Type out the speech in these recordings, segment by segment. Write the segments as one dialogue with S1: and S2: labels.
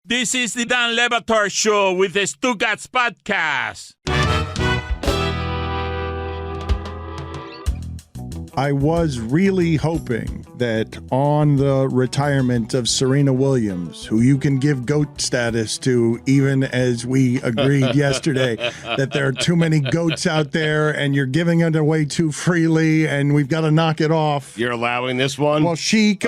S1: This is the Dan Le Batard Show with the Stugotz podcast.
S2: I was really hoping that on the retirement of Serena Williams, who you can give GOAT status to, even as we agreed yesterday, that there are too many GOATs out there and you're giving it away too freely and we've got to knock it off.
S3: You're allowing this one?
S2: Well,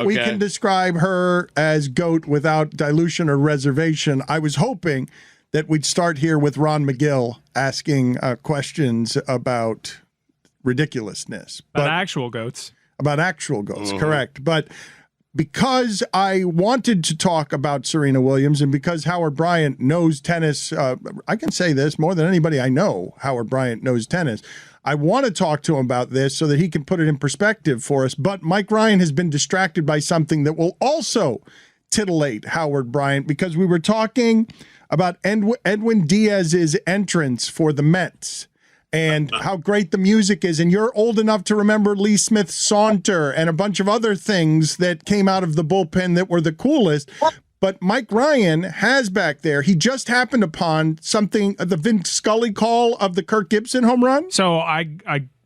S2: we can describe her as GOAT without dilution or reservation. I was hoping that we'd start here with Ron McGill asking questions about ridiculousness.
S4: About actual goats.
S2: About actual goats, correct. But because I wanted to talk about Serena Williams and because Howard Bryant knows tennis, I can say this more than anybody I know, Howard Bryant knows tennis. I want to talk to him about this so that he can put it in perspective for us. But Mike Ryan has been distracted by something that will also titillate Howard Bryant, because we were talking about Edwin Diaz's entrance for the Mets and how great the music is. And you're old enough to remember Lee Smith's Saunter and a bunch of other things that came out of the bullpen that were the coolest. But Mike Ryan has back there, he just happened upon something, the Vince Scully call of the Kirk Gibson home run.
S4: So I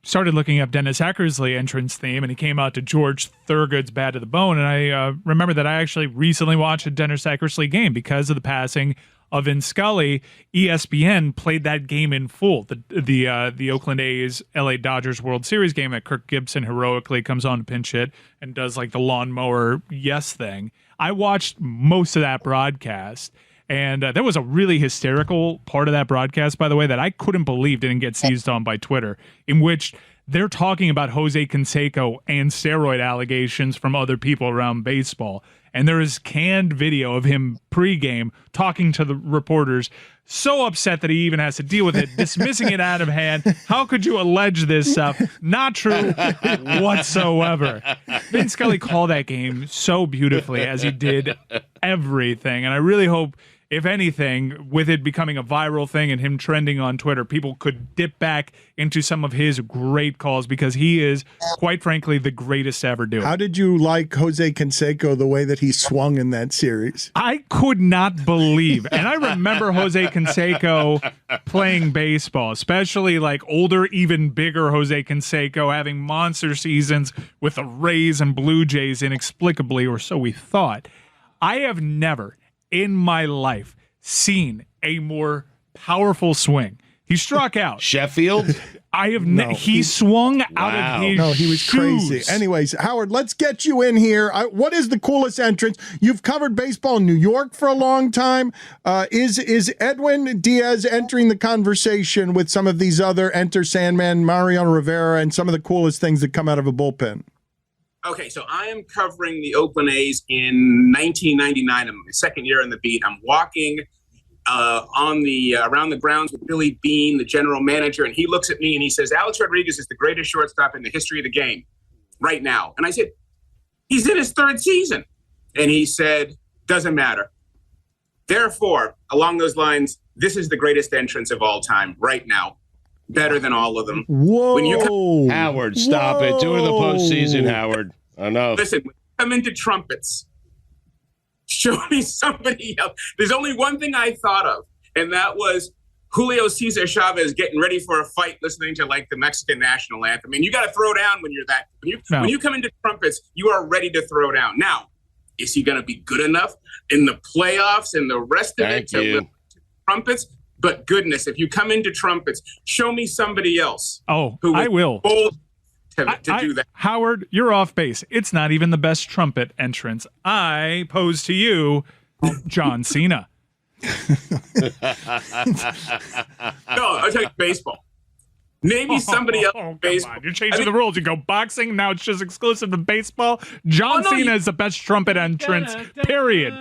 S4: started looking up Dennis Eckersley entrance theme, and he came out to George Thorogood's Bad to the Bone. And I remember that I actually recently watched a Dennis Eckersley game because of the passing of Vin Scully. ESPN played that game in full, the Oakland A's LA Dodgers World Series game that Kirk Gibson heroically comes on to pinch hit and does like the lawnmower yes thing. I watched most of that broadcast, and there was a really hysterical part of that broadcast, by the way, that I couldn't believe didn't get seized on by Twitter, in which they're talking about Jose Canseco and steroid allegations from other people around baseball. And there is canned video of him pregame talking to the reporters, so upset that he even has to deal with it, dismissing it out of hand. How could you allege this stuff? Not true whatsoever. Vin Scully called that game so beautifully, as he did everything. And I really hope, if anything, with it becoming a viral thing and him trending on Twitter, people could dip back into some of his great calls, because he is, quite frankly, the greatest to ever do it.
S2: How did you like Jose Canseco, the way that he swung in that series?
S4: I could not believe, and I remember Jose Canseco playing baseball, especially like older, even bigger Jose Canseco, having monster seasons with the Rays and Blue Jays inexplicably, or so we thought. I have never in my life seen a more powerful swing. He struck out.
S3: Sheffield?
S4: I have he swung out of his
S2: No, he was
S4: shoes.
S2: crazy. Anyways, Howard, let's get you in here. What is the coolest entrance? You've covered baseball in New York for a long time. Is Edwin Diaz entering the conversation with some of these other Enter Sandman, Mariano Rivera, and some of the coolest things that come out of a bullpen?
S5: Okay, so I am covering the Oakland A's in 1999. I'm my second year on the beat. I'm walking around the grounds with Billy Beane, the general manager, and he looks at me and he says, Alex Rodriguez is the greatest shortstop in the history of the game right now. And I said, he's in his third season. And he said, doesn't matter. Therefore, along those lines, this is the greatest entrance of all time right now. Better than all of them.
S2: Whoa.
S3: Howard, stop it. Do it in the postseason, Howard. I know.
S5: Listen, when you come into trumpets, show me somebody else. There's only one thing I thought of, and that was Julio Cesar Chavez getting ready for a fight, listening to like the Mexican national anthem. I mean, you got to throw down when you're that. When you come into trumpets, you are ready to throw down. Now, is he going to be good enough in the playoffs and the rest of it to lift trumpets? But goodness, if you come into trumpets, show me somebody else.
S4: Oh, I will.
S5: Bold to do that.
S4: Howard, you're off base. It's not even the best trumpet entrance. I pose to you, John Cena.
S5: No, I'm talking baseball. Maybe somebody else in baseball.
S4: You're changing the rules. You go boxing, now it's just exclusive to baseball. John Cena is the best trumpet entrance, period.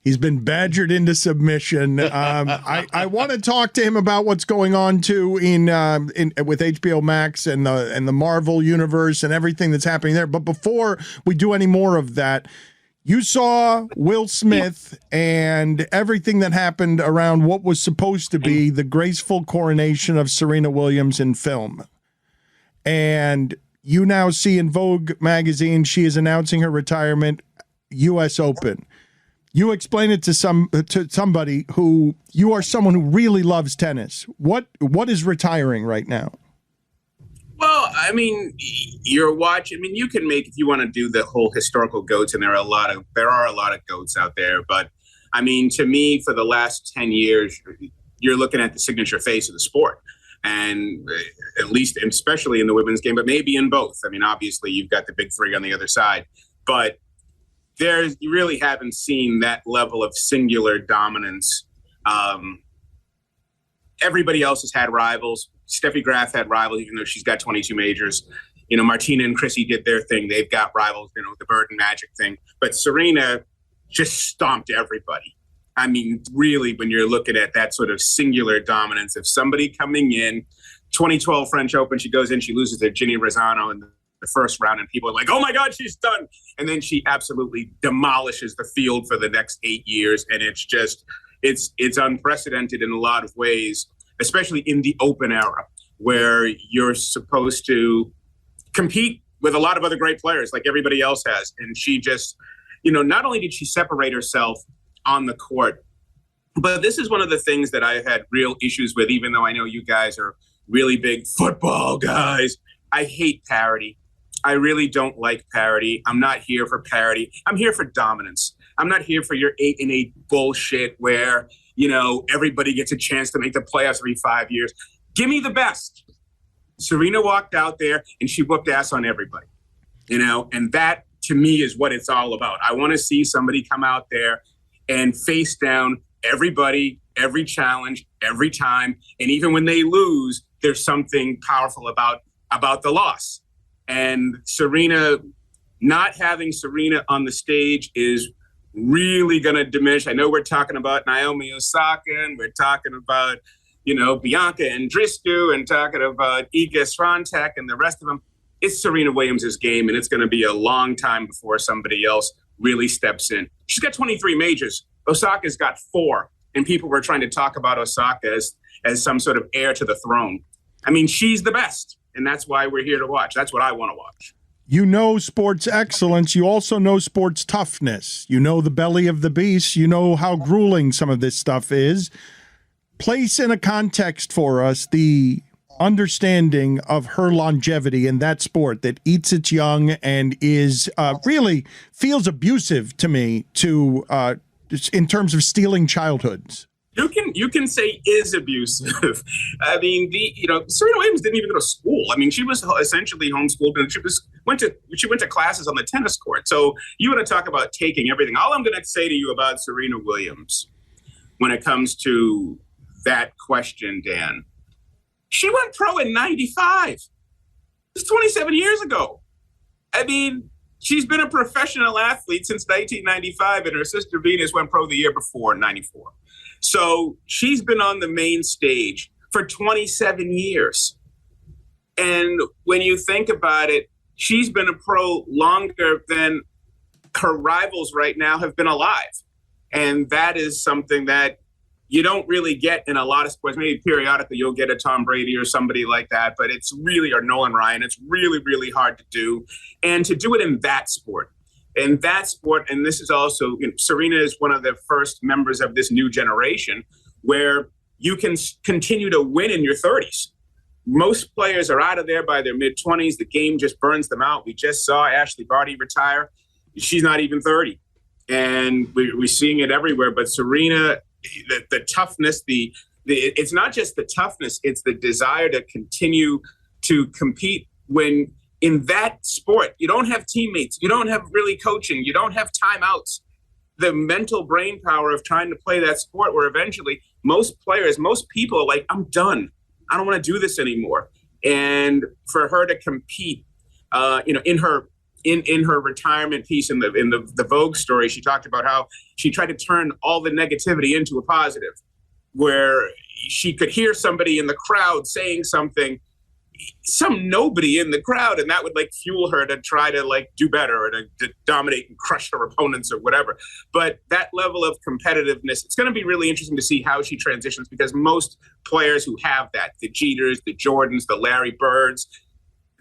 S2: He's been badgered into submission. I want to talk to him about what's going on too in with HBO Max and the Marvel universe and everything that's happening there. But before we do any more of that, you saw Will Smith and everything that happened around what was supposed to be the graceful coronation of Serena Williams in film. And you now see in Vogue magazine, she is announcing her retirement. U.S. Open. You explain it to somebody who you are someone who really loves tennis. What is retiring right now?
S5: Well, I mean, you're watching. I mean, you can make, if you want to do the whole historical GOATs, and there are a lot of GOATs out there. But I mean, to me, for the last 10 years, you're looking at the signature face of the sport, and at least, especially in the women's game, but maybe in both. I mean, obviously, you've got the big three on the other side, but you really haven't seen that level of singular dominance. Everybody else has had rivals. Steffi Graf had rivals, even though she's got 22 majors. You know, Martina and Chrissy did their thing. They've got rivals, you know, the Bird and Magic thing. But Serena just stomped everybody. I mean, really, when you're looking at that sort of singular dominance of somebody coming in, 2012 French Open, she goes in, she loses to Ginny Razzano in the first round, and people are like, oh my God, she's done. And then she absolutely demolishes the field for the next 8 years. And it's just, it's unprecedented in a lot of ways, especially in the Open era, where you're supposed to compete with a lot of other great players like everybody else has. And she just, you know, not only did she separate herself on the court, but this is one of the things that I had real issues with, even though I know you guys are really big football guys. I hate parity. I really don't like parity. I'm not here for parity. I'm here for dominance. I'm not here for your 8-8 bullshit where, you know, everybody gets a chance to make the playoffs every 5 years. Give me the best. Serena walked out there and she whooped ass on everybody, you know, and that to me is what it's all about. I want to see somebody come out there and face down everybody, every challenge, every time. And even when they lose, there's something powerful about the loss. And Serena, not having Serena on the stage is really going to diminish. I know we're talking about Naomi Osaka and we're talking about, you know, Bianca Andreescu and talking about Iga Swiatek and the rest of them. It's Serena Williams' game, and it's going to be a long time before somebody else really steps in. She's got 23 majors. Osaka's got 4, and people were trying to talk about Osaka as some sort of heir to the throne. I mean, she's the best, and that's why we're here to watch. That's what I want to watch.
S2: You know sports excellence. You also know sports toughness. You know the belly of the beast. You know how grueling some of this stuff is. Place in a context for us the understanding of her longevity in that sport that eats its young and is really feels abusive to me in terms of stealing childhoods.
S5: You can say is abusive. I mean, Serena Williams didn't even go to school. I mean, she was essentially homeschooled, and she went to classes on the tennis court. So you want to talk about taking everything. All I'm going to say to you about Serena Williams when it comes to that question, Dan, she went pro in 95. It's 27 years ago. I mean, she's been a professional athlete since 1995, and her sister Venus went pro the year before, in 94. So she's been on the main stage for 27 years. And when you think about it, she's been a pro longer than her rivals right now have been alive. And that is something that you don't really get in a lot of sports. Maybe periodically you'll get a Tom Brady or somebody like that, but it's really, or Nolan Ryan, it's really, really hard to do. And to do it in that sport, and this is also, Serena is one of the first members of this new generation where you can continue to win in your 30s. Most players are out of there by their mid-20s. The game just burns them out. We just saw Ashley Barty retire. She's not even 30. And we're seeing it everywhere. But Serena, the toughness, it's not just the toughness, it's the desire to continue to compete when in that sport, you don't have teammates, you don't have really coaching, you don't have timeouts. The mental brain power of trying to play that sport where eventually most people are like, I'm done. I don't want to do this anymore. And for her to compete, in her retirement piece in the Vogue story, she talked about how she tried to turn all the negativity into a positive, where she could hear somebody in the crowd saying something, some nobody in the crowd, and that would like fuel her to try to like do better or to dominate and crush her opponents or whatever. But that level of competitiveness, it's going to be really interesting to see how she transitions, because most players who have that, the Jeters, the Jordans, the Larry Birds,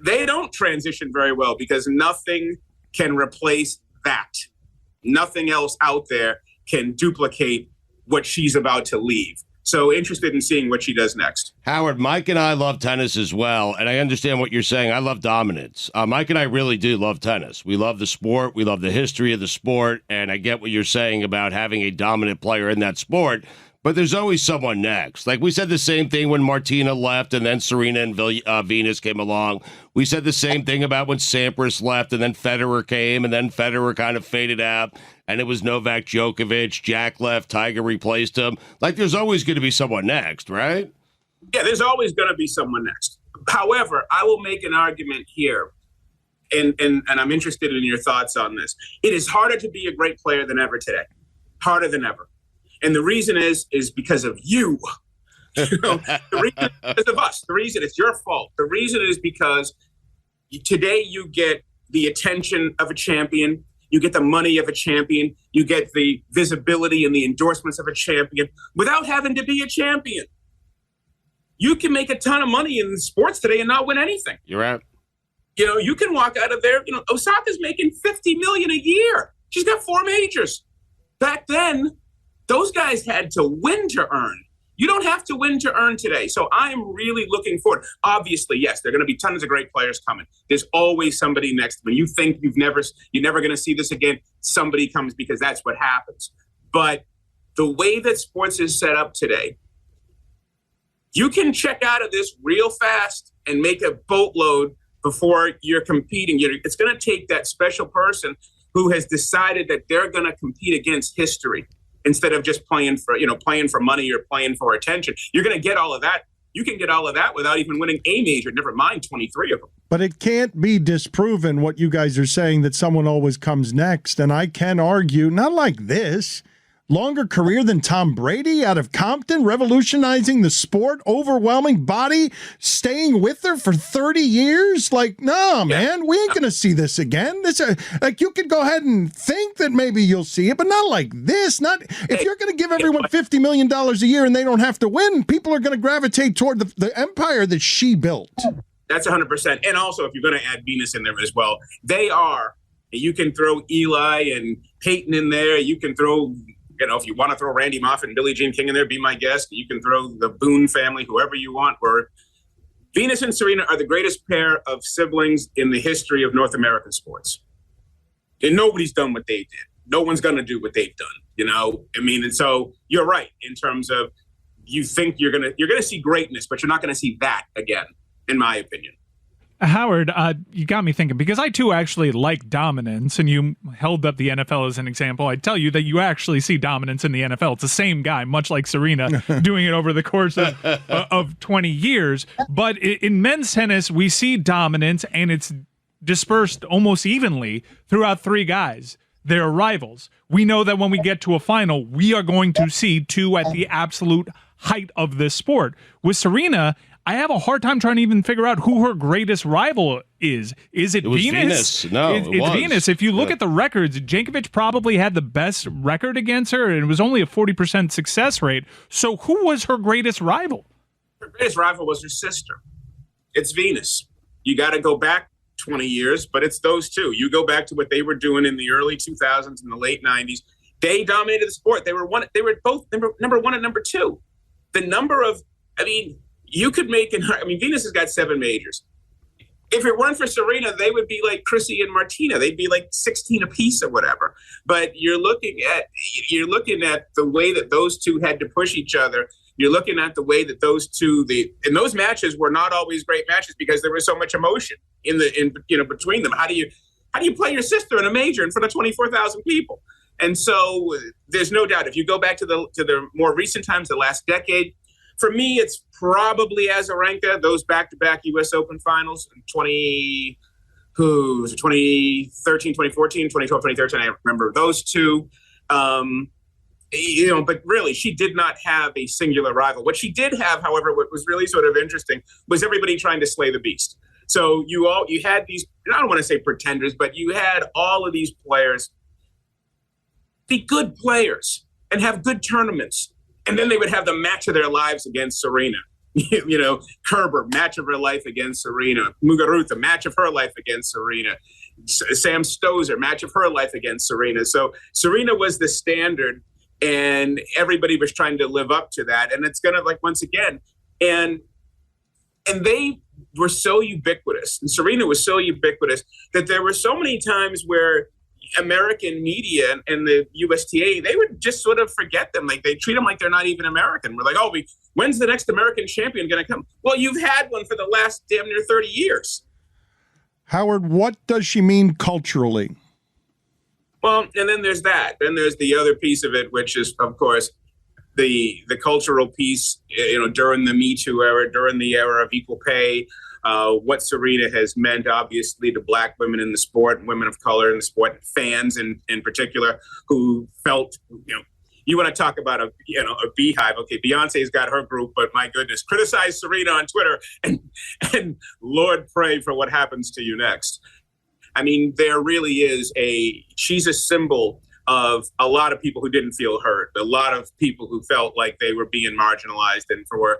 S5: they don't transition very well because nothing can replace that. Nothing else out there can duplicate what she's about to leave. So interested in seeing what she does next.
S3: Howard, Mike and I love tennis as well, and I understand what you're saying. I love dominance. Mike and I really do love tennis. We love the sport. We love the history of the sport, and I get what you're saying about having a dominant player in that sport, but there's always someone next. Like we said the same thing when Martina left and then Serena and Venus came along. We said the same thing about when Sampras left and then Federer came and then Federer kind of faded out and it was Novak Djokovic. Jack left, Tiger replaced him. Like there's always going to be someone next, right?
S5: Yeah, there's always going to be someone next. However, I will make an argument here, and I'm interested in your thoughts on this. It is harder to be a great player than ever today. Harder than ever. And the reason is because of you. The reason is because of us. The reason it's your fault. The reason is because today you get the attention of a champion. You get the money of a champion. You get the visibility and the endorsements of a champion without having to be a champion. You can make a ton of money in sports today and not win anything.
S3: You're right.
S5: You can walk out of there. Osaka's making $50 million a year. She's got 4 majors. Back then, those guys had to win to earn. You don't have to win to earn today. So I'm really looking forward. Obviously, yes, there are going to be tons of great players coming. There's always somebody next. When you think you're never going to see this again, somebody comes because that's what happens. But the way that sports is set up today, you can check out of this real fast and make a boatload before you're competing. It's going to take that special person who has decided that they're going to compete against history instead of just playing for money or playing for attention. You're going to get all of that. You can get all of that without even winning a major, never mind 23 of them.
S2: But it can't be disproven what you guys are saying, that someone always comes next. And I can argue, not like this, longer career than Tom Brady out of Compton, revolutionizing the sport, overwhelming body, staying with her for 30 years. Like, no, man, we ain't going to see this again. Like, you could go ahead and think that maybe you'll see it, but not like this. Not if you're going to give everyone $50 million a year and they don't have to win, people are going to gravitate toward the empire that she built.
S5: That's 100%. And also, if you're going to add Venus in there as well, they are. You can throw Eli and Peyton in there. You can throw... if you want to throw Randy Moffat and Billie Jean King in there, be my guest. You can throw the Boone family, whoever you want. Where Venus and Serena are the greatest pair of siblings in the history of North American sports. And nobody's done what they did. No one's going to do what they've done. And so you're right in terms of you think you're going to see greatness, but you're not going to see that again, in my opinion.
S4: Howard, you got me thinking, because I too actually like dominance, and you held up the NFL as an example. I tell you that you actually see dominance in the NFL. It's the same guy, much like Serena, doing it over the course of 20 years. But in men's tennis, we see dominance, and it's dispersed almost evenly throughout 3 guys. They're rivals. We know that when we get to a final, we are going to see 2 at the absolute height of this sport. With Serena, I have a hard time trying to even figure out who her greatest rival is. Is it Venus?
S3: No,
S4: it's
S3: was.
S4: Venus. If you look at the records, Djokovic probably had the best record against her, and it was only a 40% success rate. So who was her greatest rival?
S5: Her greatest rival was her sister. It's Venus. You got to go back 20 years, but it's those 2. You go back to what they were doing in the early 2000s and the late 90s. They dominated the sport. They were both number 1 and number 2. The number of, you could make Venus has got 7 majors. If it weren't for Serena, they would be like Chrissy and Martina. They'd be like 16 apiece or whatever. But you're looking at the way that those 2 had to push each other. You're looking at the way that those 2, and those matches were not always great matches because there was so much emotion in between them. How do you play your sister in a major in front of 24,000 people? And so there's no doubt, if you go back to the more recent times, the last decade, for me, it's probably Azarenka, those back-to-back U.S. Open finals in 2013, 2014, 2012, 2013. I remember those 2. But really, she did not have a singular rival. What she did have, however, what was really sort of interesting was everybody trying to slay the beast. So you had these, I don't want to say pretenders, but you had all of these players be good players and have good tournaments. And then they would have the match of their lives against Serena. Kerber, match of her life against Serena. Muguruza, match of her life against Serena. Sam Stosur, match of her life against Serena. So Serena was the standard, and everybody was trying to live up to that. And it's going to, like, once again, and they were so ubiquitous, and Serena was so ubiquitous that there were so many times where American media and the USTA, they would just sort of forget them. Like, they treat them like they're not even American. We're like, oh, when's the next American champion going to come? Well, you've had one for the last damn near 30 years.
S2: Howard, what does she mean culturally?
S5: Well, and then there's that. Then there's the other piece of it, which is, of course, the cultural piece, during the Me Too era, during the era of equal pay, what Serena has meant, obviously, to Black women in the sport, women of color in the sport, fans in particular, who felt, you want to talk about a beehive. Okay, Beyonce's got her group, but my goodness, criticize Serena on Twitter and Lord pray for what happens to you next. I mean, there really is she's a symbol of a lot of people who didn't feel heard, a lot of people who felt like they were being marginalized, and for,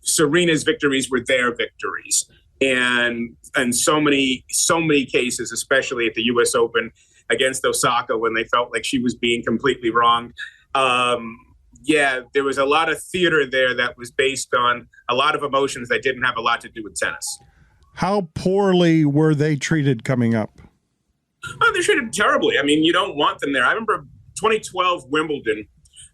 S5: Serena's victories were their victories. And so many cases, especially at the US Open against Osaka, when they felt like she was being completely wronged. There was a lot of theater there that was based on a lot of emotions that didn't have a lot to do with tennis.
S2: How poorly were they treated coming up?
S5: Oh, they're treated terribly. I mean, you don't want them there. I remember 2012 Wimbledon.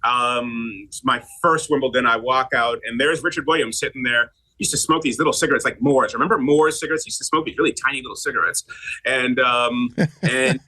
S5: It's my first Wimbledon. I walk out, and there's Richard Williams sitting there. He used to smoke these little cigarettes like Moors. Remember Moors cigarettes? He used to smoke these really tiny little cigarettes. And
S2: that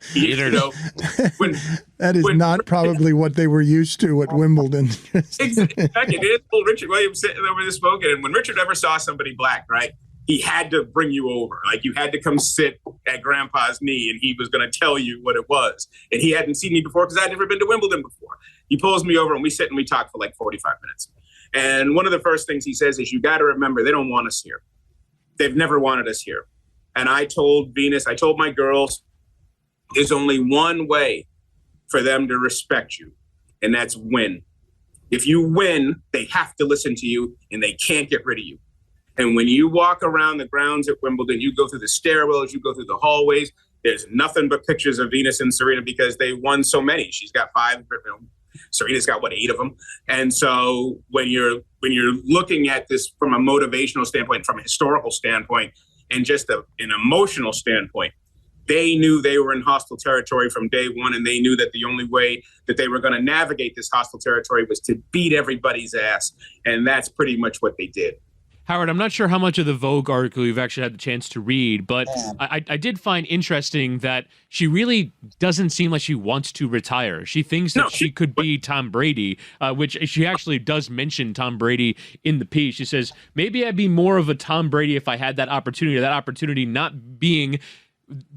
S2: is not probably what they were used to at Wimbledon.
S5: Exactly. There's old Richard Williams sitting over there smoking. And when Richard ever saw somebody Black, right, he had to bring you over. Like, you had to come sit at Grandpa's knee, and he was going to tell you what it was. And he hadn't seen me before because I'd never been to Wimbledon before. He pulls me over, and we sit and we talk for like 45 minutes. And one of the first things he says is, you got to remember, they don't want us here. They've never wanted us here. And I told my girls, there's only one way for them to respect you, and that's win. If you win, they have to listen to you, and they can't get rid of you. And when you walk around the grounds at Wimbledon, you go through the stairwells, you go through the hallways, there's nothing but pictures of Venus and Serena because they won so many. She's got 5, Serena's got 8 of them. And so when you're looking at this from a motivational standpoint, from a historical standpoint, and just an emotional standpoint, they knew they were in hostile territory from day one, and they knew that the only way that they were going to navigate this hostile territory was to beat everybody's ass. And that's pretty much what they did.
S6: Howard, I'm not sure how much of the Vogue article you've actually had the chance to read, but I did find interesting that she really doesn't seem like she wants to retire. She thinks that she could be Tom Brady, which she actually does mention Tom Brady in the piece. She says, maybe I'd be more of a Tom Brady if I had that opportunity not being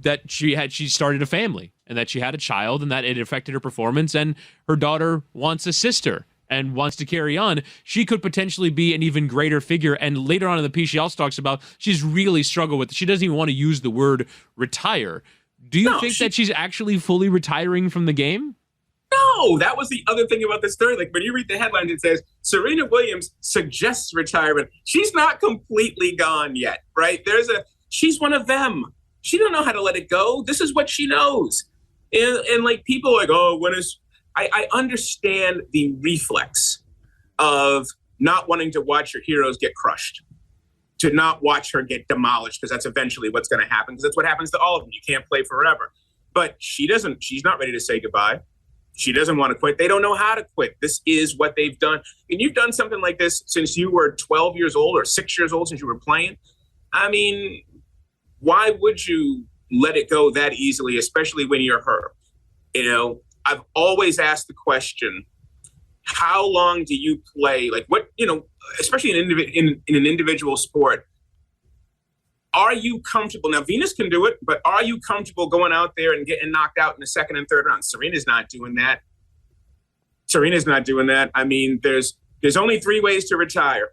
S6: that she started a family and that she had a child and that it affected her performance, and her daughter wants a sister and wants to carry on. She could potentially be an even greater figure. And later on in the piece, she also talks about she's really struggled with it. She doesn't even want to use the word retire. Do you think that she's actually fully retiring from the game?
S5: No, that was the other thing about this story. Like, when you read the headlines, it says Serena Williams suggests retirement. She's not completely gone yet, right? She's one of them. She don't know how to let it go. This is what she knows. And like, people are like, oh, I understand the reflex of not wanting to watch your heroes get crushed, to not watch her get demolished, because that's eventually what's going to happen, because that's what happens to all of them. You can't play forever. But she's not ready to say goodbye. She doesn't want to quit. They don't know how to quit. This is what they've done. And you've done something like this since you were 12 years old or 6 years old, since you were playing. I mean, why would you let it go that easily, especially when you're her? I've always asked the question, how long do you play? Like, what, especially in an individual sport, are you comfortable? Now, Venus can do it, but are you comfortable going out there and getting knocked out in the second and third round? Serena's not doing that. I mean, there's only 3 ways to retire.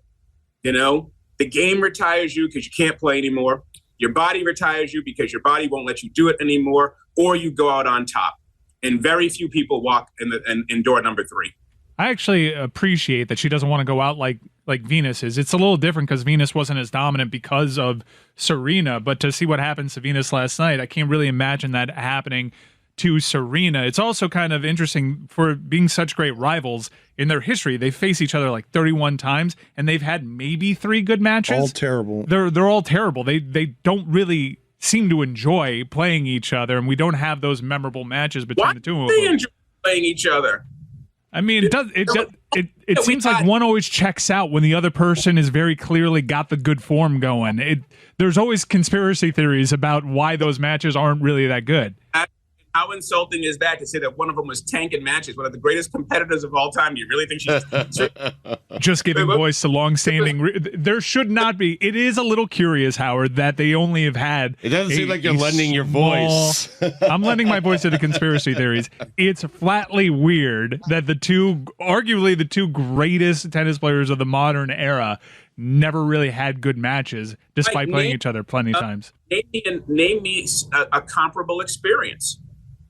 S5: The game retires you because you can't play anymore. Your body retires you because your body won't let you do it anymore, or you go out on top. And very few people walk in door number 3.
S4: I actually appreciate that she doesn't want to go out like like Venus is. It's a little different because Venus wasn't as dominant because of Serena, but to see what happened to Venus last night, I can't really imagine that happening to Serena. It's also kind of interesting for being such great rivals in their history. They face each other like 31 times, and they've had maybe 3 good matches.
S2: All terrible.
S4: They're all terrible. They don't really seem to enjoy playing each other, and we don't have those memorable matches between the two of them.
S5: They enjoy playing each other.
S4: I mean, it seems like one always checks out when the other person is very clearly got the good form going. There's always conspiracy theories about why those matches aren't really that good.
S5: How insulting is that to say that one of them was tanking matches, one of the greatest competitors of all time? Do you really think she's
S4: just giving voice to long-standing? There should not be. It is a little curious, Howard, that they only have had.
S3: It doesn't seem like you're lending your voice.
S4: I'm lending my voice to the conspiracy theories. It's flatly weird that arguably the two greatest tennis players of the modern era, never really had good matches, despite playing each other plenty of times.
S5: Name me a comparable experience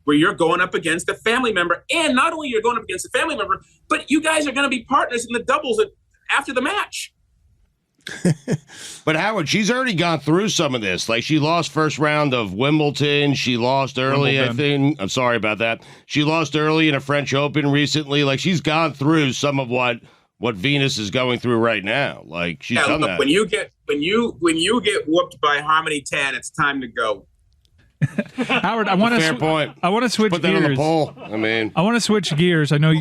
S5: where you're going up against a family member, and not only you're going up against a family member, but you guys are going to be partners in the doubles after the match.
S3: But Howard, she's already gone through some of this. Like, she lost first round of Wimbledon. She lost early, I think. I'm sorry about that. She lost early in a French Open recently. Like, she's gone through some of what Venus is going through right now. Like, she's done that.
S5: When you get whooped by Harmony 10, it's time to go.
S4: Howard, I want to switch
S3: Put that
S4: gears.
S3: on the poll. I
S4: want to switch gears. I know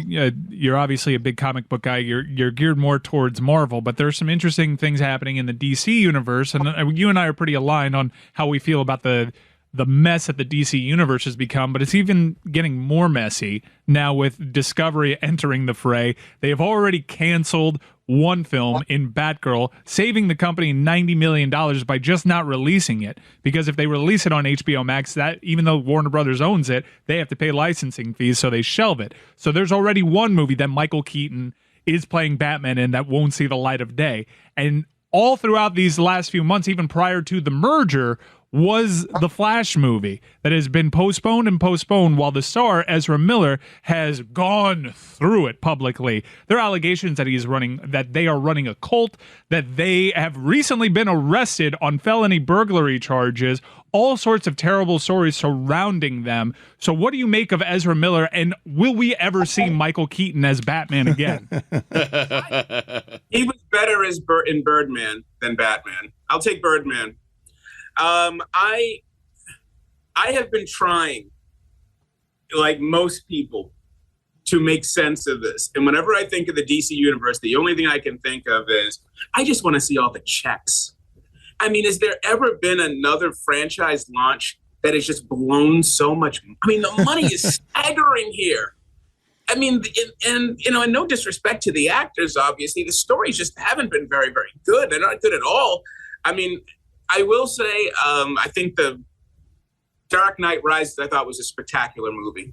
S4: you're obviously a big comic book guy. You're geared more towards Marvel, but there's some interesting things happening in the DC universe, and you and I are pretty aligned on how we feel about the mess that the DC universe has become, but it's even getting more messy now with Discovery entering the fray. They have already canceled one film in Batgirl, saving the company $90 million by just not releasing it. Because if they release it on HBO Max, that even though Warner Brothers owns it, they have to pay licensing fees, so they shelve it. So there's already one movie that Michael Keaton is playing Batman in that won't see the light of day. And all throughout these last few months, even prior to the merger, was the Flash movie that has been postponed while the star, Ezra Miller, has gone through it publicly. There are allegations that they are running a cult, that they have recently been arrested on felony burglary charges, all sorts of terrible stories surrounding them. So what do you make of Ezra Miller, and will we ever see Michael Keaton as Batman again?
S5: He was better in Birdman than Batman. I'll take Birdman. I have been trying, like most people, to make sense of this. And whenever I think of the DC universe, the only thing I can think of is, I just want to see all the checks. I mean, has there ever been another franchise launch that has just blown so much? I mean, the money is staggering here. I mean, and no disrespect to the actors, obviously, the stories just haven't been very, very good. They're not good at all. I mean, I will say, I think the Dark Knight Rises, I thought, was a spectacular movie.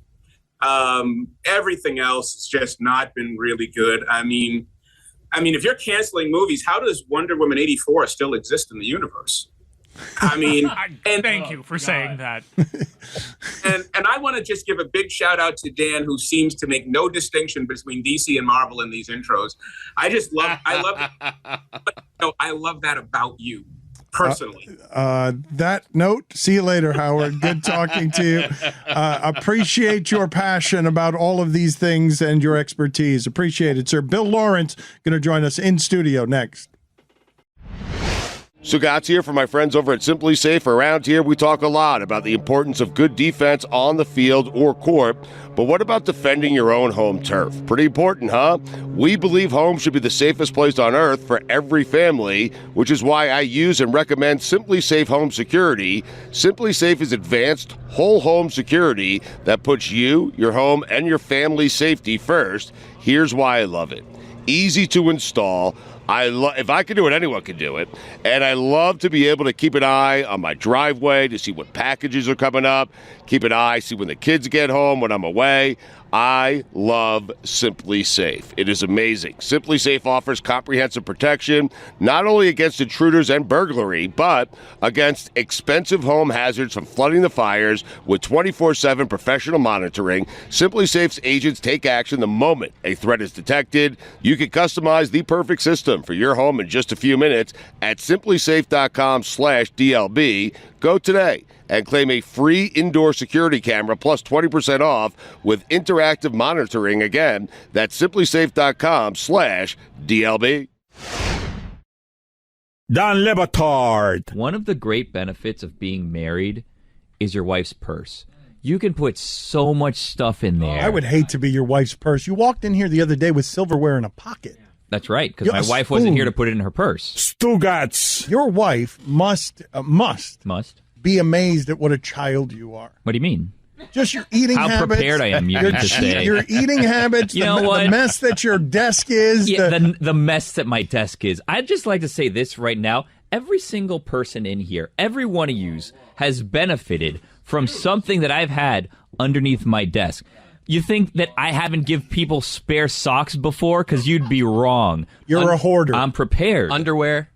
S5: Everything else has just not been really good. I mean, if you're canceling movies, how does Wonder Woman 84 still exist in the universe? I mean, and
S4: thank you for saying that.
S5: And I want to just give a big shout out to Dan, who seems to make no distinction between DC and Marvel in these intros. I love that about you. Personally.
S2: That note, see you later, Howard. Good talking to you. Appreciate your passion about all of these things and your expertise. Appreciate it, sir. Bill Lawrence going to join us in studio next.
S3: Stugotz here for my friends over at Simply Safe. Around here, we talk a lot about the importance of good defense on the field or court. But what about defending your own home turf? Pretty important, huh? We believe home should be the safest place on earth for every family, which is why I use and recommend Simply Safe Home Security. Simply Safe is advanced whole home security that puts you, your home, and your family's safety first. Here's why I love it. Easy to install. If I can do it, anyone can do it. And I love to be able to keep an eye on my driveway to see what packages are coming up, keep an eye, see when the kids get home, when I'm away. I love Simply Safe. It is amazing. Simply Safe offers comprehensive protection, not only against intruders and burglary, but against expensive home hazards from flooding to fires with 24/7 professional monitoring. Simply Safe's agents take action the moment a threat is detected. You can customize the perfect system system for your home in just a few minutes at simplysafe.com/DLB. Go today and claim a free indoor security camera plus 20% off with interactive monitoring. Again, that's simplysafe.com/DLB.
S1: Dan Le Batard.
S7: One of the great benefits of being married is your wife's purse. You can put so much stuff in there.
S2: I would hate to be your wife's purse. You walked in here the other day with silverware in a pocket.
S7: That's right, because my wife wasn't here to put it in her purse.
S1: Stugotz.
S2: Your wife must be amazed at what a child you are.
S7: What do you mean?
S2: Just your eating
S7: How
S2: habits.
S7: prepared I am, you mean to say.
S2: Your eating habits,
S7: You know what?
S2: the mess that your desk is.
S7: Yeah, the mess that my desk is. I'd just like to say this right now. Every single person in here, every one of yous, has benefited from something that I've had underneath my desk. You think that I haven't give people spare socks before? Because you'd be wrong.
S2: You're a hoarder.
S7: I'm prepared.
S6: Underwear.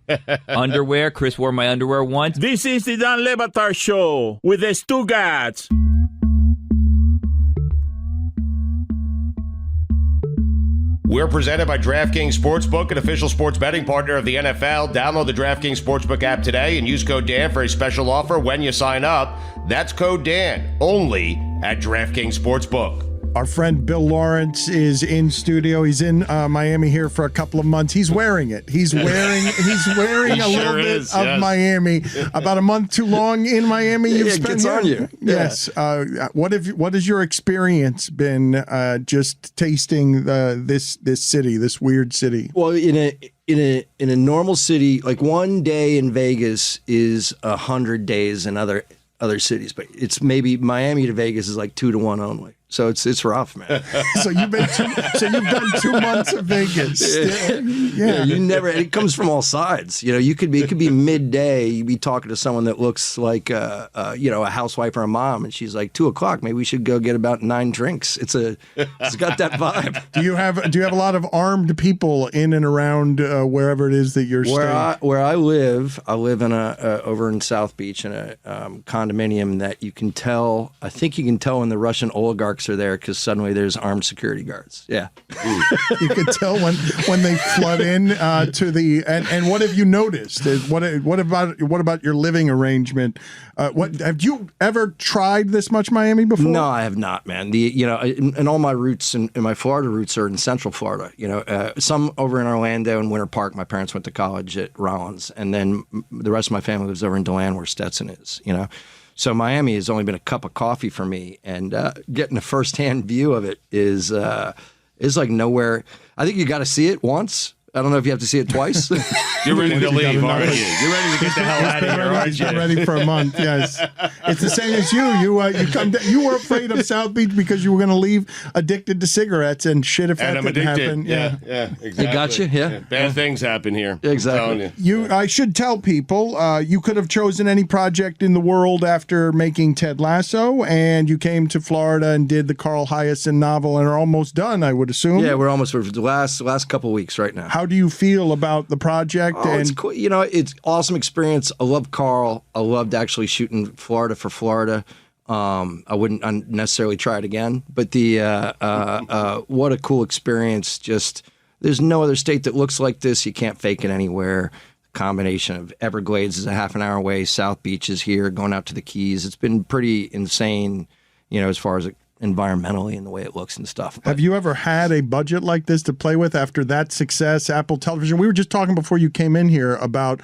S7: Underwear. Chris wore my underwear once.
S1: This is the Dan Le Batard Show with the Stugotz.
S3: We're presented by DraftKings Sportsbook, an official sports betting partner of the NFL. Download the DraftKings Sportsbook app today and use code Dan for a special offer when you sign up. That's code Dan, only at DraftKings Sportsbook.
S2: Our friend Bill Lawrence is in studio. He's in Miami here for a couple of months. He's wearing it. He's wearing a little bit of Miami. About a month too long in Miami. You've spent
S8: gets on you.
S2: Yes. What has your experience been? Just tasting this city, this weird city.
S8: Well, in a normal city, like one day in Vegas is 100 days in other cities, but it's maybe Miami to Vegas is like 2 to 1 only. So it's rough, man.
S2: So you've done 2 months of Vegas.
S8: Yeah, you never. It comes from all sides. You know, it could be midday. You'd be talking to someone that looks like a housewife or a mom, and she's like 2:00. Maybe we should go get about 9 drinks. It's got that vibe.
S2: Do you have a lot of armed people in and around wherever it is that you're staying?
S8: Where I live in over in South Beach in a condominium that you can tell. I think you can tell when the Russian oligarchs are there because suddenly there's armed security guards. Yeah,
S2: you could tell when they flood in to the and what have you noticed? What about your living arrangement? What have you ever tried this much Miami before?
S8: No, I have not, man. And all my roots and my Florida roots are in Central Florida. You know, some over in Orlando and Winter Park. My parents went to college at Rollins, and then the rest of my family lives over in DeLand where Stetson is. You know. So Miami has only been a cup of coffee for me, and getting a firsthand view of it is like nowhere. I think you got to see it once. I don't know if you have to see it twice.
S3: You're ready to leave, aren't you? You're ready to get the hell out of here, aren't you?
S2: He's been ready for a month, yes. It's the same as you. You were afraid of South Beach because you were going to leave addicted to cigarettes, and shit if that didn't happen.
S3: Yeah, exactly.
S8: They got you, yeah.
S3: Bad things happen here.
S8: Exactly.
S2: I should tell people, you could have chosen any project in the world after making Ted Lasso, and you came to Florida and did the Carl Hiaasen novel and are almost done, I would assume.
S8: Yeah, we're almost for the last couple of weeks right now.
S2: How do you feel about the project?
S8: It's cool. You know, it's awesome experience. I love Carl. I loved actually shooting Florida for Florida. I wouldn't necessarily try it again, but what a cool experience. Just there's no other state that looks like this. You can't fake it anywhere. Combination of Everglades is a half an hour away. South Beach is here, going out to the Keys. It's been pretty insane, you know, as far as environmentally and the way it looks and stuff. But
S2: have you ever had a budget like this to play with after that success? Apple Television. We were just talking before you came in here about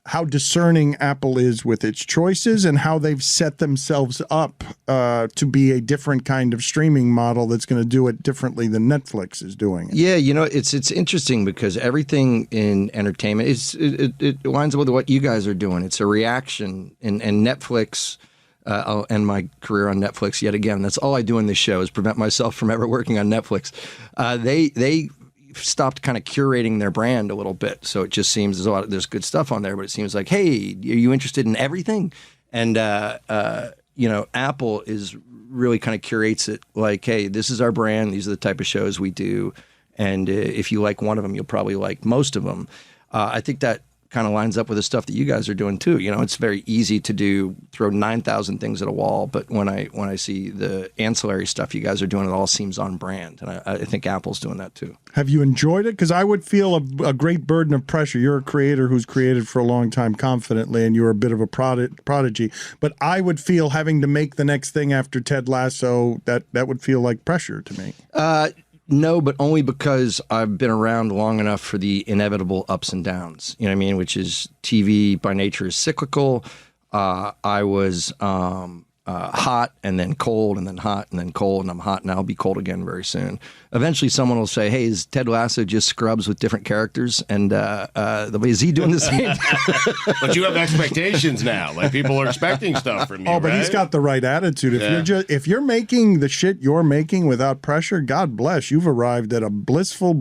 S2: how discerning Apple is with its choices and how they've set themselves up to be a different kind of streaming model that's going to do it differently than Netflix is doing it.
S8: Yeah, you know, it's interesting because everything in entertainment it lines up with what you guys are doing. It's a reaction, and Netflix. I'll end my career on Netflix yet again. That's all I do in this show is prevent myself from ever working on Netflix. They stopped kind of curating their brand a little bit, so it just seems there's good stuff on there, but it seems like, hey, are you interested in everything? And you know, Apple is really kind of curates it like, hey, this is our brand. These are the type of shows we do, and if you like one of them, you'll probably like most of them. I think that kind of lines up with the stuff that you guys are doing too. It's very easy to throw 9,000 things at a wall, but when I see the ancillary stuff you guys are doing, it all seems on brand, and I think Apple's doing that too.
S2: Have you enjoyed it? Because I would feel a great burden of pressure. You're a creator who's created for a long time confidently, and you're a bit of a prodigy. But I would feel having to make the next thing after Ted Lasso, that would feel like pressure to me.
S8: No, but only because I've been around long enough for the inevitable ups and downs. You know what I mean? Which is TV by nature is cyclical. I was hot and then cold and then hot and then cold, and I'm hot and I'll be cold again very soon. Eventually someone will say, hey, is Ted Lasso just Scrubs with different characters? And is he doing the same?
S3: But you have expectations now. Like, people are expecting stuff from you.
S2: Oh, but
S3: right?
S2: he's got the right attitude. If you're making the shit you're making without pressure, God bless, you've arrived at a blissful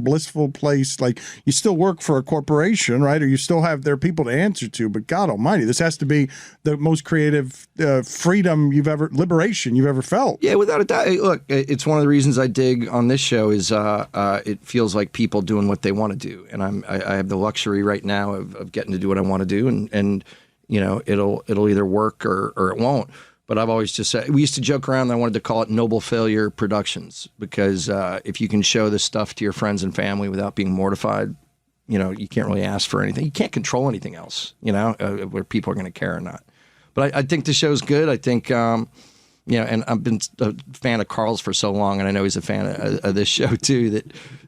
S2: place. Like, you still work for a corporation, right? Or you still have their people to answer to, but God almighty, this has to be the most creative liberation you've ever felt.
S8: Yeah, without a doubt. Look, it's one of the reasons I dig on this show is it feels like people doing what they want to do, and I have the luxury right now of getting to do what I want to do, and it'll either work or it won't. But I've always just said, we used to joke around, and I wanted to call it Noble Failure Productions, because if you can show this stuff to your friends and family without being mortified, you can't really ask for anything. You can't control anything else, where people are going to care or not. But I think the show's good. I think, and I've been a fan of Carl's for so long, and I know he's a fan of this show too,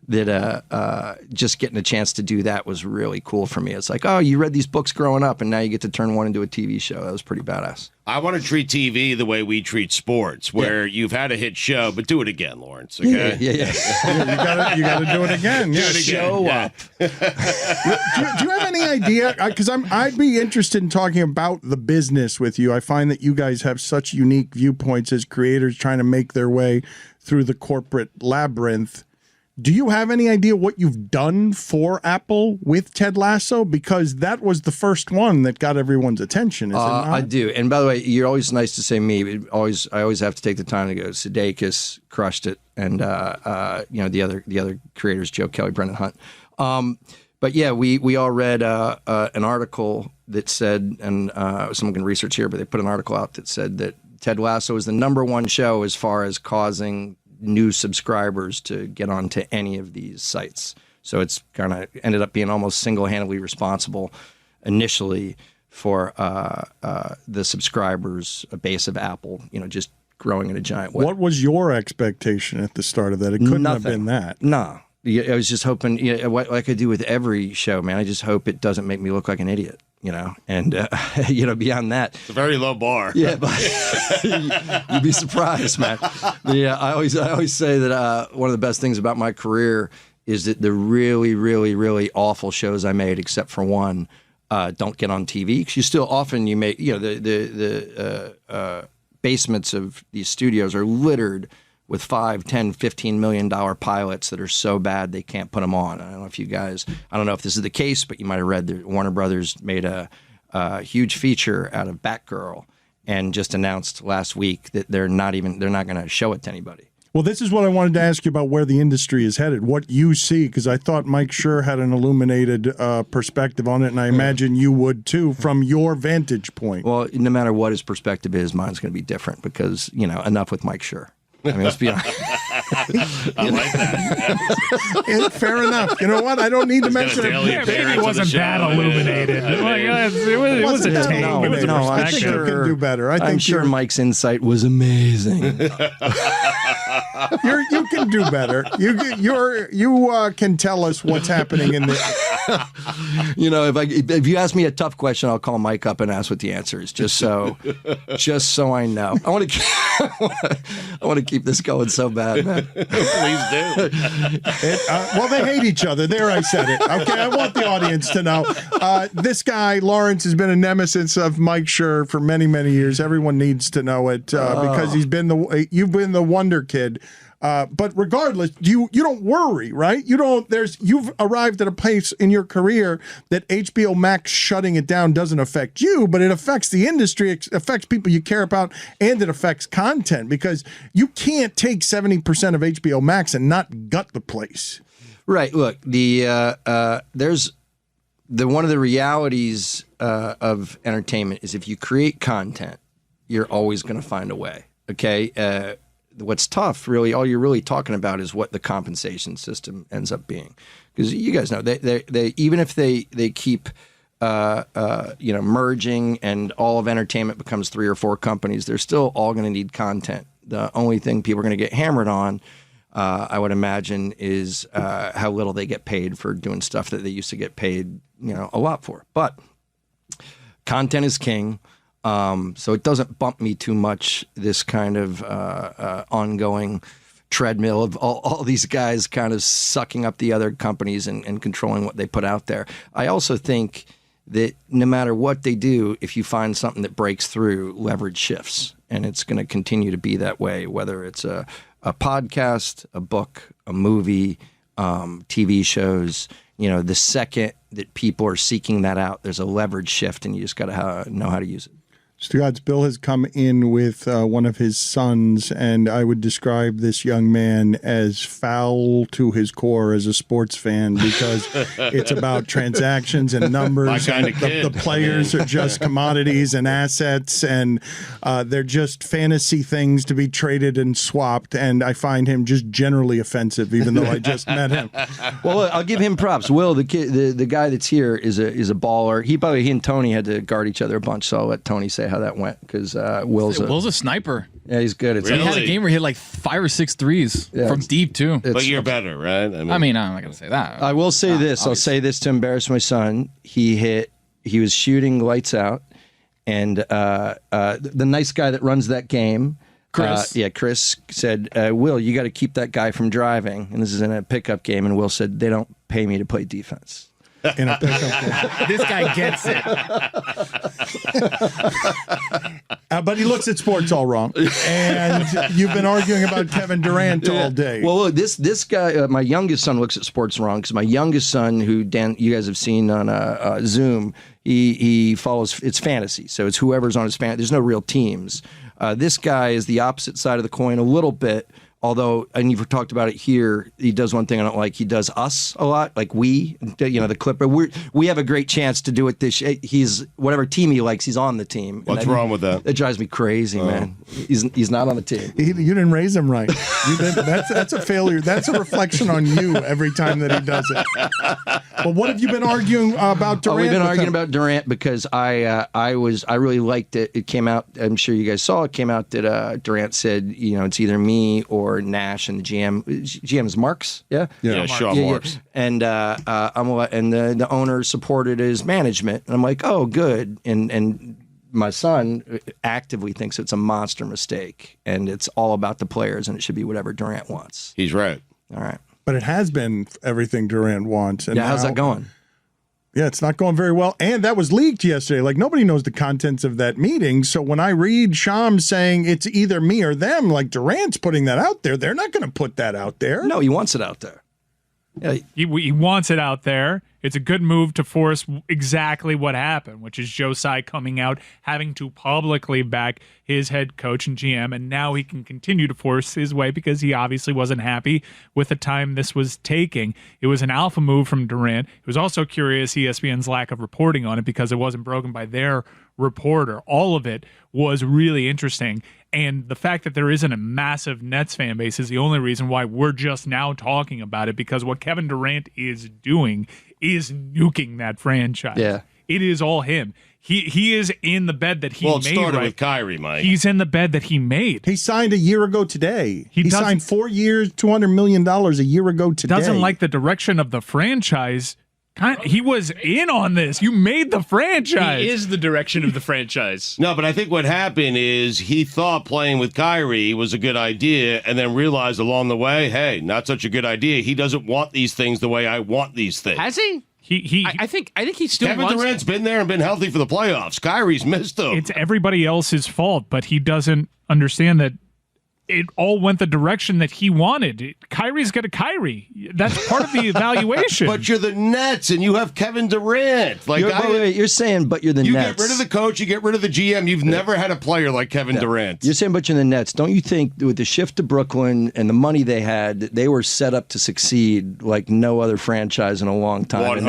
S8: that just getting a chance to do that was really cool for me. It's like, oh, you read these books growing up, and now you get to turn one into a TV show. That was pretty badass.
S3: I want to treat TV the way we treat sports, where you've had a hit show, but do it again, Lawrence. Okay?
S8: Yeah.
S2: You got to do it again.
S3: Do it again.
S8: Show up.
S2: Do you have any idea? Because I'd be interested in talking about the business with you. I find that you guys have such unique viewpoints as creators trying to make their way through the corporate labyrinth. Do you have any idea what you've done for Apple with Ted Lasso? Because that was the first one that got everyone's attention, is it not?
S8: I do. And by the way, you're always nice to say me. I always have to take the time to go, Sudeikis crushed it. And, the other creators, Joe Kelly, Brendan Hunt. But yeah, we all read an article that said, and someone can research here, but they put an article out that said that Ted Lasso is the #1 show as far as causing new subscribers to get onto any of these sites. So it's kind of ended up being almost single-handedly responsible initially for the subscribers, a base of Apple, just growing in a giant way.
S2: What was your expectation at the start of that? It couldn't have been that.
S8: No. I was just hoping, like I do with every show, man, I just hope it doesn't make me look like an idiot. And beyond that,
S3: it's a very low bar.
S8: Yeah, but you'd be surprised, man. I always say that one of the best things about my career is that the really, really, really awful shows I made, except for one, don't get on TV. Because you make the basements of these studios are littered with $5, $10, $15 million pilots that are so bad they can't put them on. I don't know if this is the case, but you might have read that Warner Brothers made a huge feature out of Batgirl and just announced last week that they're not going to show it to anybody.
S2: Well, this is what I wanted to ask you about, where the industry is headed, what you see, because I thought Mike Schur had an illuminated perspective on it, and I imagine you would too, from your vantage point.
S8: Well, no matter what his perspective is, mine's going to be different because, enough with Mike Schur. I mean, let's be honest.
S3: I like that.
S2: Fair enough. You know what? I don't need to mention it.
S4: Maybe it wasn't that illuminated. It was a take. It was a
S2: I think
S4: perspective.
S2: you can do better.
S8: I'm sure Mike's insight was amazing.
S2: You can do better. You can tell us what's happening in the.
S8: If you ask me a tough question, I'll call Mike up and ask what the answer is, just so I know. I want to keep this going so bad, man.
S3: Please do.
S2: Well, they hate each other. There, I said it. Okay, I want the audience to know. This guy, Lawrence, has been a nemesis of Mike Schur for many, many years. Everyone needs to know it because you've been the wonder kid. But regardless, you don't worry, right? You've arrived at a place in your career that HBO Max shutting it down doesn't affect you, but it affects the industry, it affects people you care about, and it affects content, because you can't take 70% of HBO Max and not gut the place.
S8: Right. Look, there's one of the realities of entertainment is if you create content, you're always going to find a way. Okay. What's tough, really, all you're really talking about is what the compensation system ends up being, because you guys know they even if they keep merging and all of entertainment becomes 3 or 4 companies, they're still all going to need content. The only thing people are going to get hammered on, I would imagine, is how little they get paid for doing stuff that they used to get paid, a lot for. But content is king. So it doesn't bump me too much, this kind of ongoing treadmill of all these guys kind of sucking up the other companies and controlling what they put out there. I also think that no matter what they do, if you find something that breaks through, leverage shifts. And it's going to continue to be that way, whether it's a podcast, a book, a movie, TV shows. The second that people are seeking that out, there's a leverage shift, and you just got to know how to use it.
S2: Stugotz, Bill has come in with one of his sons, and I would describe this young man as foul to his core as a sports fan, because it's about transactions and numbers. And the players are just commodities and assets, and they're just fantasy things to be traded and swapped. And I find him just generally offensive, even though I just met him.
S8: Well, I'll give him props. Will, the kid, the guy that's here, is a baller. He and Tony had to guard each other a bunch, so I'll let Tony say how that went, because Will's a
S9: sniper.
S8: Yeah, he's good.
S9: He had a game where he hit like 5 or 6 threes from deep too.
S3: But you're better, right?
S9: I mean, I'm not gonna say that.
S8: I will say this. I'll say this to embarrass my son. He was shooting lights out, and the nice guy that runs that game, Chris. Chris said, "Will, you got to keep that guy from driving." And this is in a pickup game. And Will said, "They don't pay me to play defense."
S2: In a pickup game.
S9: This guy gets it.
S2: But he looks at sports all wrong. And you've been arguing about Kevin Durant all day.
S8: Well, this guy, my youngest son, looks at sports wrong, because my youngest son, who Dan, you guys have seen on Zoom, he follows, it's fantasy. So it's whoever's on his fantasy. There's no real teams. This guy is the opposite side of the coin a little bit. Although, and you've talked about it here, he does one thing I don't like. He does us a lot, like the Clipper. We have a great chance to do it this year. He's, whatever team he likes, he's on the team.
S3: What's wrong with that?
S8: That drives me crazy, man. He's not on the team.
S2: You didn't raise him right. That's a failure. That's a reflection on you every time that he does it. But what have you been arguing about Durant?
S8: We've been arguing about Durant because I really liked it. It came out, I'm sure you guys saw, it came out that Durant said, it's either me or Nash, and the GM's Marks,
S3: Sean Marks,
S8: and the owner supported his management, and I'm like, oh, good, and my son actively thinks it's a monster mistake, and it's all about the players, and it should be whatever Durant wants.
S3: He's right.
S8: All right,
S2: but it has been everything Durant wants. And
S8: how's that going?
S2: Yeah, it's not going very well. And that was leaked yesterday. Like, nobody knows the contents of that meeting. So when I read Shams saying it's either me or them, like Durant's putting that out there, they're not going to put that out there.
S8: No, he wants it out there.
S4: Yeah, he wants it out there. It's a good move to force exactly what happened, which is Josiah coming out, having to publicly back his head coach and GM, and now he can continue to force his way because he obviously wasn't happy with the time this was taking. It was an alpha move from Durant. It was also curious ESPN's lack of reporting on it because it wasn't broken by their reporter. All of it was really interesting. And the fact that there isn't a massive Nets fan base is the only reason why we're just now talking about it, because what Kevin Durant is doing is nuking that franchise.
S8: Yeah.
S4: It is all him. He is in the bed that he made.
S3: Well, it started with Kyrie, Mike.
S4: He's in the bed that he made.
S2: He signed a year ago today. He signed 4 years, $200 million a year ago today.
S4: Doesn't like the direction of the franchise. He was in on this. You made the franchise.
S6: He is the direction of the franchise.
S3: No, but I think what happened is he thought playing with Kyrie was a good idea and then realized along the way, hey, not such a good idea. He doesn't want these things the way I want these things.
S6: Has he? I think he still
S3: Kevin
S6: wants...
S3: Durant's been there and been healthy for the playoffs. Kyrie's missed them.
S4: It's everybody else's fault, but he doesn't understand that it all went the direction that he wanted. Kyrie's got a Kyrie. That's part of the evaluation.
S3: But you're the Nets, and you have Kevin Durant. Like,
S8: you're saying, but you're the
S3: you
S8: Nets.
S3: You get rid of the coach, you get rid of the GM. You've never had a player like Kevin Durant.
S8: You're saying, but you're the Nets. Don't you think with the shift to Brooklyn and the money they had, they were set up to succeed like no other franchise in a long time,
S3: 100%.
S8: and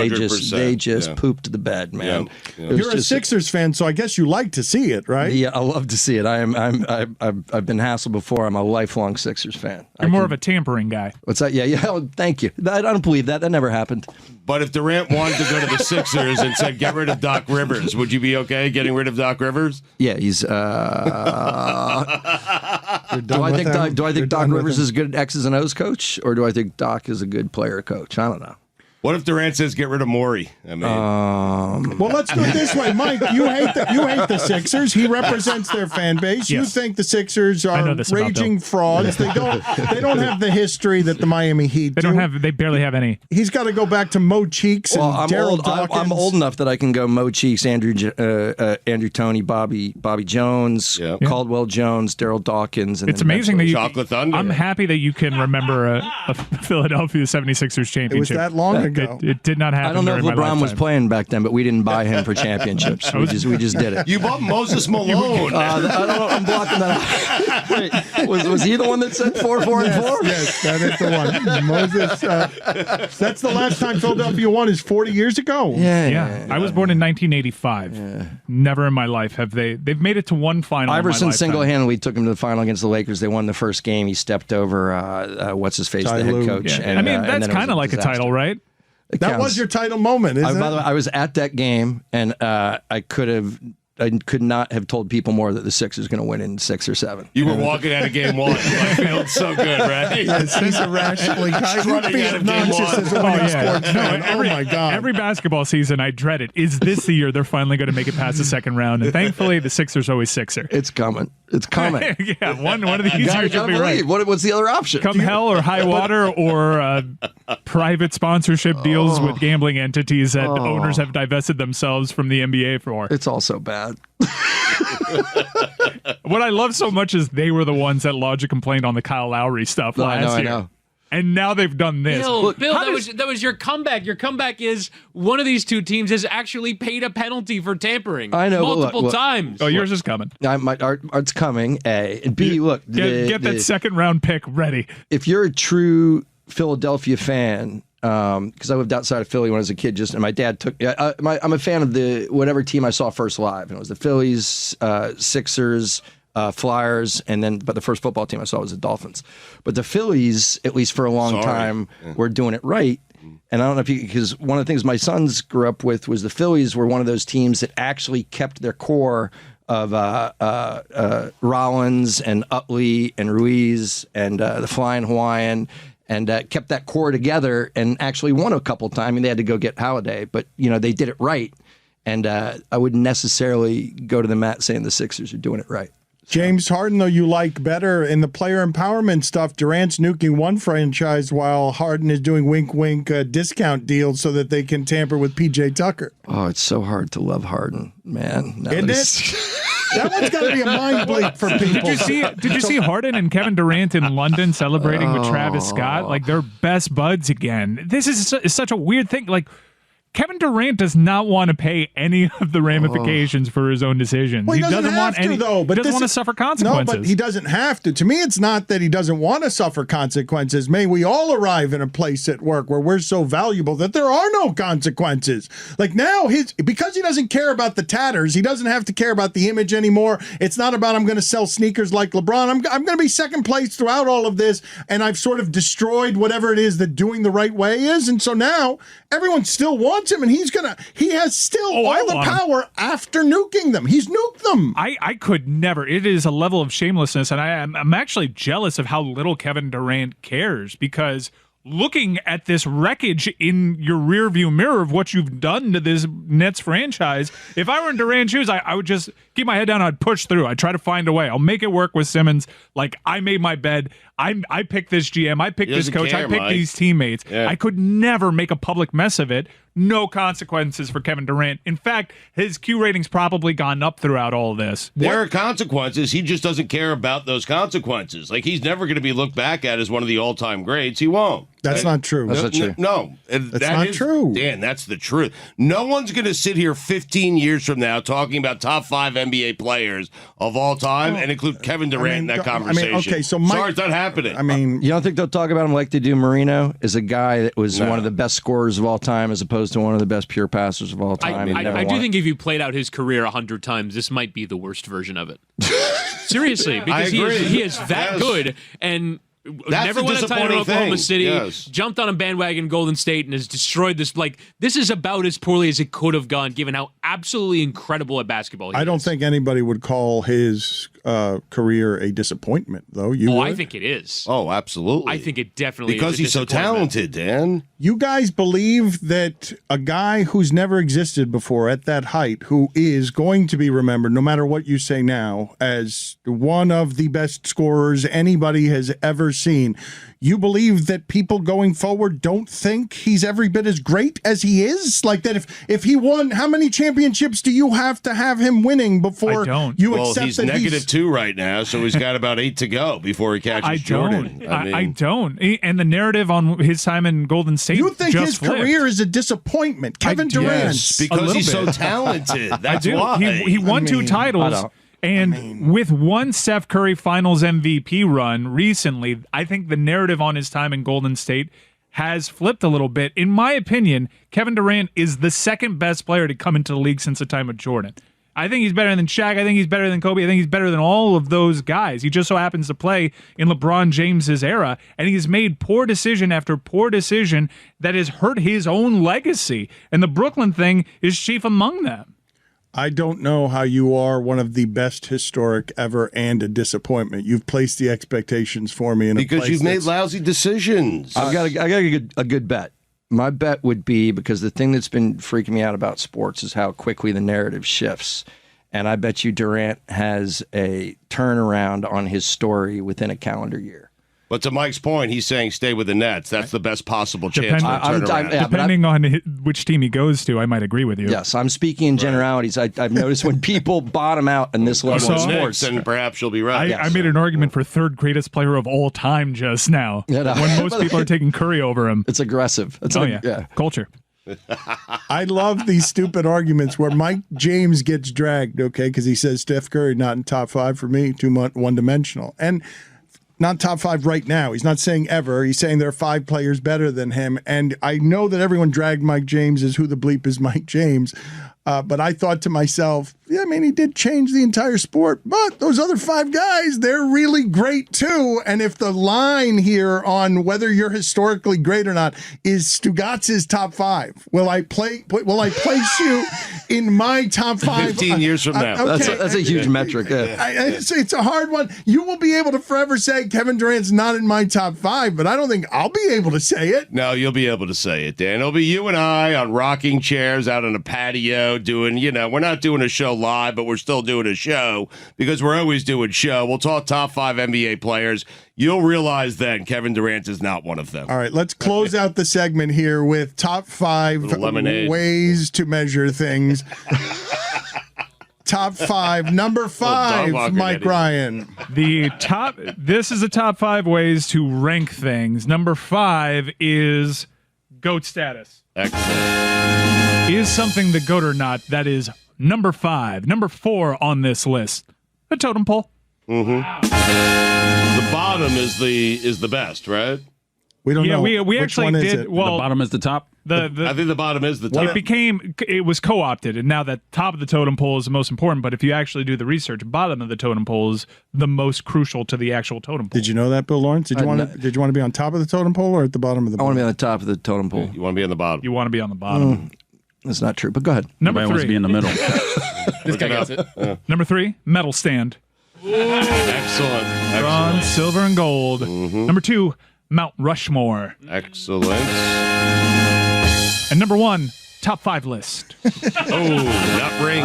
S8: they just pooped the bed, man.
S3: Yeah.
S2: You're a Sixers fan, so I guess you like to see it, right?
S8: Yeah, I love to see it. I've been hassled before. I'm a lifelong Sixers fan.
S4: You're more of a tampering guy.
S8: What's that? Yeah. Oh, thank you. I don't believe that. That never happened.
S3: But if Durant wanted to go to the Sixers and said, get rid of Doc Rivers, would you be okay getting rid of Doc Rivers?
S8: Yeah, he's. Do I think Doc Rivers is a good X's and O's coach, or do I think Doc is a good player coach? I don't know.
S3: What if Durant says get rid of Morey? I mean,
S2: well, let's do it this way, Mike. You hate the Sixers. He represents their fan base.
S4: Yes.
S2: You think the Sixers are raging frauds. They don't have the history that the Miami Heat do.
S4: They barely have any.
S2: He's got to go back to Mo Cheeks and Daryl Dawkins.
S8: I'm old enough that I can go Mo Cheeks, Andrew Toney, Bobby Jones, Caldwell Jones, Daryl Dawkins. And
S4: it's amazing that you.
S3: Chocolate Thunder.
S4: I'm happy that you can remember a Philadelphia 76ers championship.
S2: It was that long ago.
S4: It did not happen.
S8: I don't know if LeBron was playing back then, but we didn't buy him for championships. We just did it.
S3: You bought Moses Malone.
S8: I don't know. I'm blocking that out. Wait, was he the one that said 4-4-4?
S2: Yes, that is the one. Moses. That's the last time Philadelphia won is 40 years ago.
S4: Yeah. I was born in 1985. Yeah. Never in my life have they've made it to one final.
S8: Iverson single-handedly took him to the final against the Lakers. They won the first game. He stepped over what's his face, the head coach.
S4: Yeah. And, that's kind of like a title, right?
S2: That was your title moment, isn't it?
S8: By the way, I was at that game, and I could not have told people more that the Sixers going to win in 6 or 7.
S3: You were walking out of game 1. Like, feeling so good, right?
S2: Yes, he's irrationally obnoxious as a winning sports fan. Oh my God!
S4: Every basketball season, I dread it. Is this the year they're finally going to make it past the second round? And thankfully, the Sixers always Sixer.
S8: It's coming. It's coming.
S4: Yeah, one of these years you'll be right.
S8: What's the other option?
S4: Come hell or high water, or private sponsorship deals with gambling entities that owners have divested themselves from the NBA for.
S8: It's all so bad.
S4: What I love so much is they were the ones that lodged a complaint on the Kyle Lowry stuff last year. I know. And now they've done this.
S6: Bill, that was your comeback. Your comeback is one of these two teams has actually paid a penalty for tampering.
S8: I know
S6: multiple times.
S4: Oh, yours is coming.
S8: Art's coming. A and B. Look,
S4: get that second round pick ready.
S8: If you're a true Philadelphia fan, because I lived outside of Philly when I was a kid, and my dad took. I'm a fan of the whatever team I saw first live, and it was the Phillies, Sixers. Flyers, but the first football team I saw was the Dolphins. But the Phillies, at least for a long time, were doing it right. And I don't know because one of the things my sons grew up with was the Phillies were one of those teams that actually kept their core of Rollins and Utley and Ruiz and the Flying Hawaiian. And kept that core together and actually won a couple times. I mean, they had to go get Halladay, but they did it right. And I wouldn't necessarily go to the mat saying the Sixers are doing it right.
S2: James Harden, though, you like better in the player empowerment stuff. Durant's nuking one franchise while Harden is doing wink discount deals so that they can tamper with PJ Tucker.
S8: Oh, it's so hard to love Harden, man.
S2: Isn't it? That one's got to be a mind bleep for people.
S4: Did you see Harden and Kevin Durant in London celebrating with Travis Scott? Like, they're best buds again. This is such a weird thing. Like, Kevin Durant does not want to pay any of the ramifications for his own decisions.
S2: Well, he doesn't want
S4: any.
S2: Though, but
S4: he doesn't want to suffer consequences.
S2: No, but he doesn't have to. To me, it's not that he doesn't want to suffer consequences. May we all arrive in a place at work where we're so valuable that there are no consequences. Like now, because he doesn't care about the tatters, he doesn't have to care about the image anymore. It's not about I'm going to sell sneakers like LeBron. I'm going to be second place throughout all of this, and I've sort of destroyed whatever it is that doing the right way is. And so now everyone still wants him, and he has still all the power after nuking them. He's nuked them.
S4: I could never. It is a level of shamelessness, and I'm actually jealous of how little Kevin Durant cares, because looking at this wreckage in your rearview mirror of what you've done to this Nets franchise, if I were in Durant's shoes, I would just keep my head down. I'd push through. I'd try to find a way. I'll make it work with Simmons. Like, I made my bed. I picked this GM, I picked
S3: He
S4: this
S3: doesn't
S4: coach,
S3: care,
S4: I picked
S3: Mike.
S4: these teammates.
S3: Yeah.
S4: I could never make a public mess of it. No consequences for Kevin Durant. In fact, his Q rating's probably gone up throughout all of this.
S3: There are consequences. He just doesn't care about those consequences. Like, he's never going to be looked back at as one of the all-time greats. He won't.
S2: That's not true.
S8: That's not true.
S3: No,
S2: That's not true.
S3: Dan, that's the truth. No one's going to sit here 15 years from now talking about top 5 NBA players of all time and include Kevin Durant in that conversation.
S2: okay, so Mike,
S3: sorry, it's not happening.
S2: I mean,
S8: You don't think they'll talk about him like they do Marino as a guy that was
S3: No.
S8: one of the best scorers of all time as opposed to one of the best pure passers of all time? and never
S6: I do
S8: won?
S6: think if you played out his career 100 times, this might be the worst version of it. Seriously, because
S3: agree.
S6: he is that
S3: Yes.
S6: good and
S3: That's
S6: never
S3: the
S6: won a title in
S3: disappointing
S6: Oklahoma
S3: thing.
S6: City,
S3: Yes.
S6: jumped on a bandwagon in Golden State, and has destroyed this. Like, this is about as poorly as it could have gone, given how absolutely incredible at basketball he
S2: I don't
S6: is.
S2: think anybody would call his career a disappointment, though. You
S6: Oh,
S2: would?
S6: I think it is.
S3: Oh, absolutely.
S6: I think it definitely
S3: because
S6: is a
S3: he's so
S6: disappointment.
S3: talented, Dan.
S2: You guys believe that a guy who's never existed before at that height, who is going to be remembered, no matter what you say now, as one of the best scorers anybody has ever seen, you believe that people going forward don't think he's every bit as great as he is? Like that if he won, how many championships do you have to have him winning before
S4: I don't.
S2: you
S3: Well,
S2: accept
S3: he's
S2: that
S3: -2 right now, so he's got about 8 to go before he catches
S4: I
S3: Jordan.
S4: don't. I don't. And the narrative on his time in Golden State
S2: You think
S4: just
S2: his
S4: flipped.
S2: career is a disappointment? Kevin
S4: do.
S2: Durant.
S3: Yes,
S4: A
S3: because
S4: little
S3: he's so
S4: bit.
S3: talented.
S4: I
S3: That's
S4: do.
S3: why.
S4: He won
S2: I
S4: 2
S2: mean,
S4: titles. And with one Steph Curry Finals MVP run recently, I think the narrative on his time in Golden State has flipped a little bit. In my opinion, Kevin Durant is the second best player to come into the league since the time of Jordan. I think he's better than Shaq. I think he's better than Kobe. I think he's better than all of those guys. He just so happens to play in LeBron James's era, and he's made poor decision after poor decision that has hurt his own legacy. And the Brooklyn thing is chief among them.
S2: I don't know how you are one of the best historic ever and a disappointment. You've placed the expectations for me in a
S3: Because
S2: place
S3: you've made
S2: that's-
S3: lousy decisions.
S8: I got a good bet. My bet would be, because the thing that's been freaking me out about sports is how quickly the narrative shifts. And I bet you Durant has a turnaround on his story within a calendar year.
S3: But to Mike's point, he's saying stay with the Nets. That's the best possible chance for a
S8: I'm-
S3: turnaround.
S8: yeah, but
S4: Depending on which team he goes to, I might agree with you.
S8: Yes, I'm speaking in generalities. I've noticed when people bottom out in this level of
S4: So-
S8: sports.
S3: And perhaps you'll be right.
S4: I made an argument for third greatest player of all time just now,
S8: Yeah, no.
S4: when most people are taking Curry over him.
S8: It's aggressive. It's
S4: Culture.
S2: I love these stupid arguments where Mike James gets dragged, okay, because he says Steph Curry not in top 5 for me, too one-dimensional. And not top 5 right now. He's not saying ever. He's saying there are 5 players better than him. And I know that everyone dragged Mike James as who the bleep is Mike James. But I thought to myself, yeah, I mean, he did change the entire sport, but those other 5 guys, they're really great too. And if the line here on whether you're historically great or not is Stugotz's top 5, will I place you in my top 5?
S3: 15 years from now.
S2: Okay.
S8: That's a huge metric. Yeah.
S2: It's a hard one. You will be able to forever say Kevin Durant's not in my top 5, but I don't think I'll be able to say it.
S3: No, you'll be able to say it, Dan. It'll be you and I on rocking chairs out on a patio doing, we're not doing a show live, but we're still doing a show because we're always doing show. We'll talk top 5 NBA players. You'll realize then Kevin Durant is not one of them.
S2: All right, let's close out the segment here with top 5
S3: Little lemonade.
S2: ways to measure things. Top 5. Number 5,
S3: walker,
S2: Mike
S3: Eddie.
S2: Ryan.
S4: This is the top 5 ways to rank things. Number 5 is GOAT status.
S3: Excellent.
S4: Is something the GOAT or not? That is number 5. Number 4 on this list, the totem pole.
S3: The bottom is the best, right?
S2: We don't know.
S4: we
S2: Which
S4: actually
S2: one is
S4: did.
S2: it?
S4: Well,
S9: The bottom is the top.
S3: I think the bottom is the top.
S4: it was co-opted, and now that top of the totem pole is the most important. But if you actually do the research, bottom of the totem pole is the most crucial to the actual totem pole.
S2: Did you know that, Bill Lawrence? Did you want to be on top of the totem pole or at the bottom of the
S8: I want to
S2: pole?
S8: be on the top of the totem pole.
S3: You want to be on the bottom.
S4: You want to be on the bottom.
S8: That's not true, but go ahead.
S4: Number
S9: Everybody wants to be
S4: 3.
S9: in the middle.
S6: This guy gets it.
S4: Number 3, medal stand.
S3: Excellent.
S4: Bronze, silver, and gold. Number 2, Mount Rushmore.
S3: Excellent.
S4: And number 1, top 5 list.
S3: Oh, nut ring.